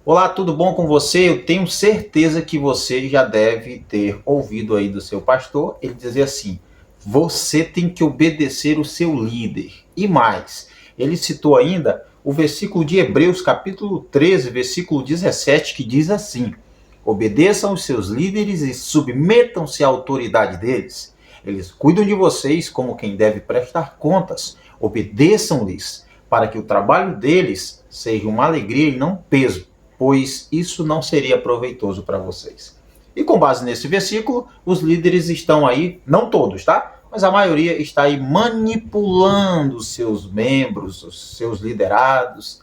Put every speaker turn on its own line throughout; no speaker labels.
Olá, tudo bom com você? Eu tenho certeza que você já deve ter ouvido aí do seu pastor ele dizer assim: você tem que obedecer o seu líder. E mais, ele citou ainda o versículo de Hebreus, capítulo 13, versículo 17, que diz assim: obedeçam os seus líderes e submetam-se à autoridade deles. Eles cuidam de vocês como quem deve prestar contas. Obedeçam-lhes, para que o trabalho deles seja uma alegria e não um peso, pois isso não seria proveitoso para vocês. E com base nesse versículo, os líderes estão aí, não todos, tá? Mas a maioria está aí manipulando os seus membros, os seus liderados,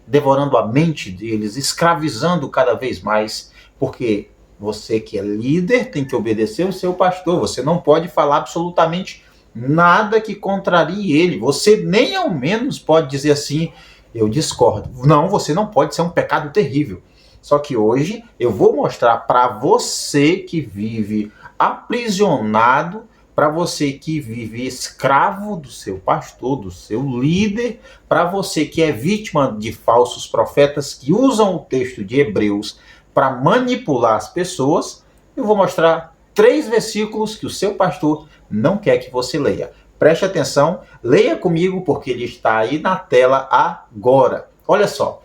devorando a mente deles, escravizando cada vez mais, porque você que é líder tem que obedecer o seu pastor, você não pode falar absolutamente nada que contrarie ele, você nem ao menos pode dizer assim: eu discordo. Não, você não pode, ser um pecado terrível. Só que hoje eu vou mostrar para você que vive aprisionado, para você que vive escravo do seu pastor, do seu líder, para você que é vítima de falsos profetas que usam o texto de Hebreus para manipular as pessoas. Eu vou mostrar 3 versículos que o seu pastor não quer que você leia. Preste atenção, leia comigo porque ele está aí na tela agora. Olha só.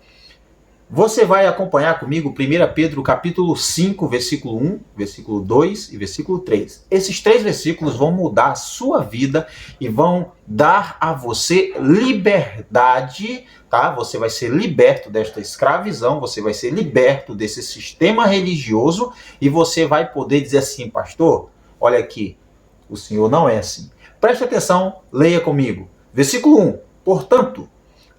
Você vai acompanhar comigo 1 Pedro capítulo 5, versículo 1, versículo 2 e versículo 3. Esses 3 versículos vão mudar a sua vida e vão dar a você liberdade, tá? Você vai ser liberto desta escravidão, você vai ser liberto desse sistema religioso e você vai poder dizer assim: pastor, olha aqui, o Senhor não é assim. Preste atenção, leia comigo. Versículo 1. Portanto,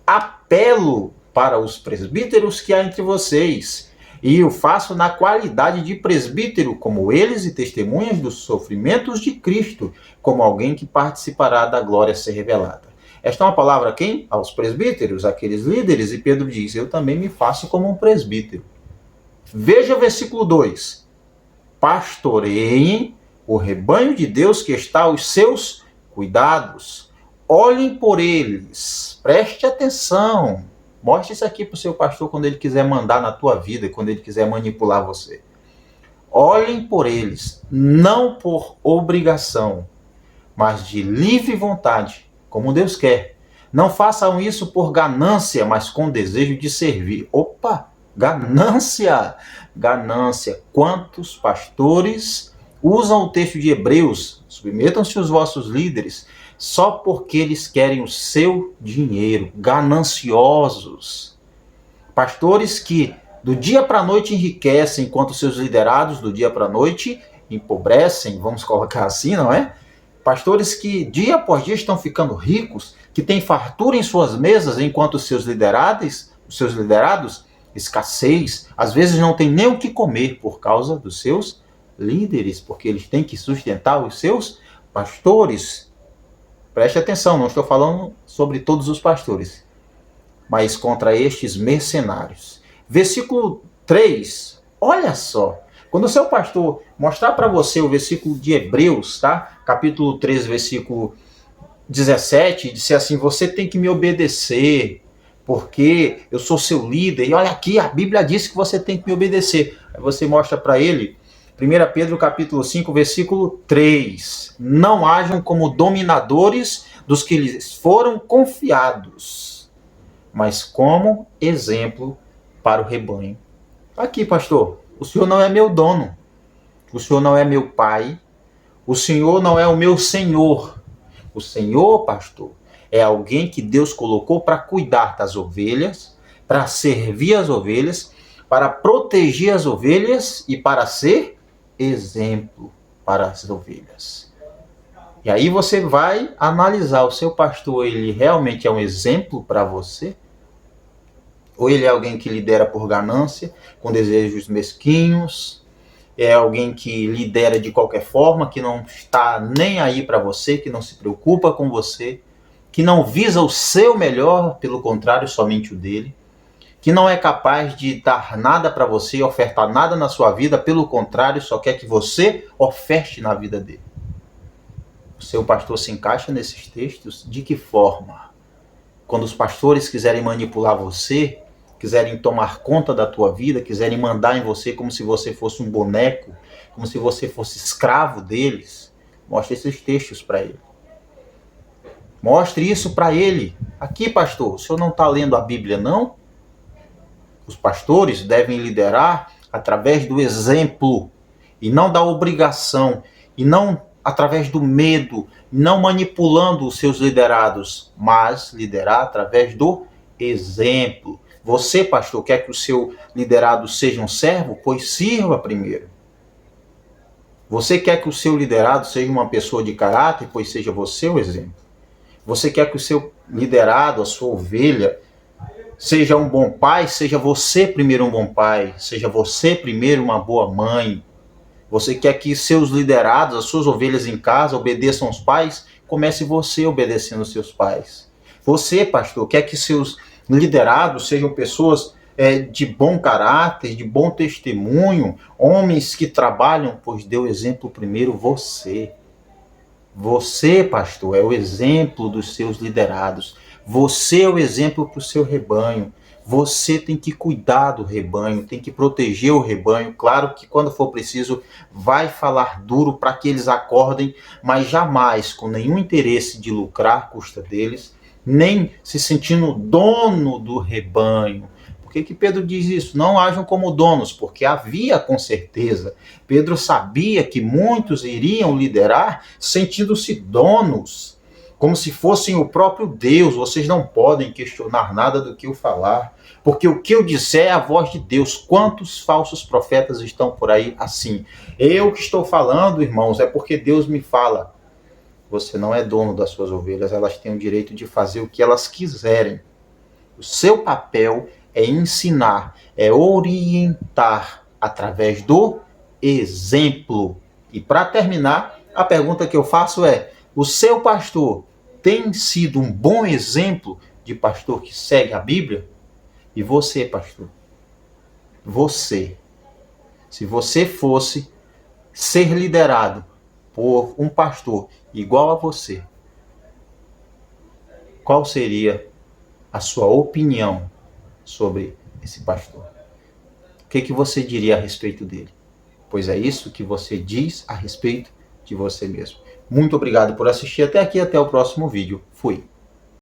apelo para os presbíteros que há entre vocês, e o faço na qualidade de presbítero, como eles, e testemunhas dos sofrimentos de Cristo, como alguém que participará da glória a ser revelada. Esta é uma palavra a quem? Aos presbíteros, aqueles líderes, e Pedro diz: eu também me faço como um presbítero. Veja o versículo 2. Pastoreiem o rebanho de Deus que está aos seus cuidados. Olhem por eles, preste atenção. Mostre isso aqui para o seu pastor quando ele quiser mandar na tua vida, quando ele quiser manipular você. Olhem por eles, não por obrigação, mas de livre vontade, como Deus quer. Não façam isso por ganância, mas com desejo de servir. Opa, ganância, ganância. Quantos pastores usam o texto de Hebreus, submetam-se os vossos líderes, só porque eles querem o seu dinheiro, gananciosos. Pastores que do dia para a noite enriquecem, enquanto seus liderados do dia para a noite empobrecem, vamos colocar assim, não é? Pastores que dia após dia estão ficando ricos, que têm fartura em suas mesas, enquanto os seus liderados, escassez, às vezes não têm nem o que comer por causa dos seus líderes, porque eles têm que sustentar os seus pastores. Preste atenção, não estou falando sobre todos os pastores, mas contra estes mercenários. Versículo 3, olha só. Quando o seu pastor mostrar para você o versículo de Hebreus, tá? Capítulo 13, versículo 17, e disser assim: você tem que me obedecer, porque eu sou seu líder, e olha aqui, a Bíblia diz que você tem que me obedecer. Aí você mostra para ele 1 Pedro capítulo 5, versículo 3. Não hajam como dominadores dos que lhes foram confiados, mas como exemplo para o rebanho. Aqui, pastor, o senhor não é meu dono, o senhor não é meu pai, o senhor não é o meu senhor. O senhor, pastor, é alguém que Deus colocou para cuidar das ovelhas, para servir as ovelhas, para proteger as ovelhas e para ser exemplo para as ovelhas. E aí você vai analisar: o seu pastor, ele realmente é um exemplo para você? Ou ele é alguém que lidera por ganância, com desejos mesquinhos? É alguém que lidera de qualquer forma, que não está nem aí para você, que não se preocupa com você, que não visa o seu melhor, pelo contrário, somente o dele, que não é capaz de dar nada para você, ofertar nada na sua vida, pelo contrário, só quer que você oferte na vida dele. O seu pastor se encaixa nesses textos? De que forma? Quando os pastores quiserem manipular você, quiserem tomar conta da tua vida, quiserem mandar em você como se você fosse um boneco, como se você fosse escravo deles, mostre esses textos para ele. Mostre isso para ele. Aqui, pastor, o senhor não está lendo a Bíblia, não? Os pastores devem liderar através do exemplo e não da obrigação, e não através do medo, não manipulando os seus liderados, mas liderar através do exemplo. Você, pastor, quer que o seu liderado seja um servo? Pois sirva primeiro. Você quer que o seu liderado seja uma pessoa de caráter? Pois seja você o exemplo. Você quer que o seu liderado, a sua ovelha, seja um bom pai? Seja você primeiro um bom pai. Seja você primeiro uma boa mãe. Você quer que seus liderados, as suas ovelhas em casa, obedeçam aos pais? Comece você obedecendo aos seus pais. Você, pastor, quer que seus liderados sejam pessoas de bom caráter, de bom testemunho, homens que trabalham, pois deu exemplo primeiro você. Você, pastor, é o exemplo dos seus liderados. Você é o exemplo para o seu rebanho. Você tem que cuidar do rebanho, tem que proteger o rebanho. Claro que quando for preciso, vai falar duro para que eles acordem, mas jamais com nenhum interesse de lucrar à custa deles, nem se sentindo dono do rebanho. Por que Pedro diz isso? Não ajam como donos, porque havia com certeza. Pedro sabia que muitos iriam liderar sentindo-se donos, como se fossem o próprio Deus. Vocês não podem questionar nada do que eu falar, porque o que eu disser é a voz de Deus. Quantos falsos profetas estão por aí assim? Eu que estou falando, irmãos, é porque Deus me fala. Você não é dono das suas ovelhas, elas têm o direito de fazer o que elas quiserem. O seu papel é ensinar, é orientar através do exemplo. E para terminar, a pergunta que eu faço é: o seu pastor tem sido um bom exemplo de pastor que segue a Bíblia? E você, pastor? Você. Se você fosse ser liderado por um pastor igual a você, qual seria a sua opinião sobre esse pastor? O que você diria a respeito dele? Pois é isso que você diz a respeito de você mesmo. Muito obrigado por assistir até aqui, até o próximo vídeo. Fui.